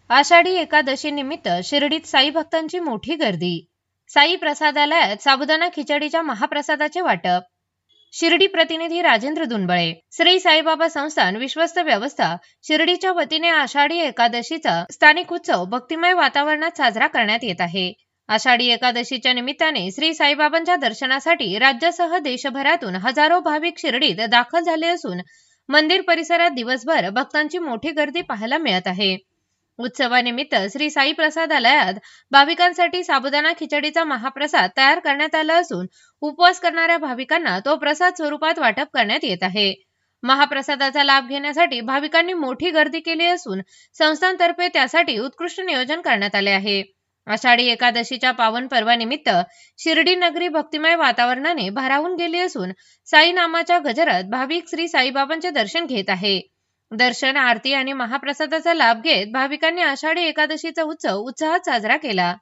आषाढी एकादशी निमित्त शिर्डीत साई भक्तांची मोठी गर्दी। साई प्रसादालयात साबुदाणा खिचडीच्या महाप्रसादाचे वाटप। शिर्डी प्रतिनिधी राजेंद्र दुनबळे। श्री साईबाबा संस्थान विश्वस्त व्यवस्था शिर्डीच्या वतीने आषाढी एकादशीचा स्थानिक उत्सव भक्तिमय वातावरणात साजरा करण्यात येत आहे। आषाढी एकादशीच्या निमित्ताने श्री साईबाबांच्या दर्शनासाठी राज्यासह देशभरातून हजारो भाविक शिर्डीत दाखल झाले असून मंदिर परिसरात दिवसभर भक्तांची मोठी गर्दी पाहायला मिळत आहे। उत्सवानिमित्त श्री साई प्रसादालयात भाविकांसाठी साबुदाणा खिचडीचा महाप्रसाद तयार करण्यात आला असून उपवास करणाऱ्या भाविकांना तो प्रसाद स्वरूपात वाटप करण्यात येत आहे। महाप्रसादाचा लाभ घेण्यासाठी भाविकांनी मोठी गर्दी केली असून संस्थांतर्फे त्यासाठी उत्कृष्ट नियोजन करण्यात आले आहे। आषाढी एकादशीच्या पावन पर्वानिमित्त शिर्डी नगरी भक्तिमय वातावरणाने भारावून गेली असून साई नामाच्या गजरात भाविक श्री साईबाबांचे दर्शन घेत आहे। दर्शन, आरती आणि महाप्रसादाचा लाभ घेत भाविकांनी आषाढी एकादशीचा उत्सव उत्साहात साजरा केला।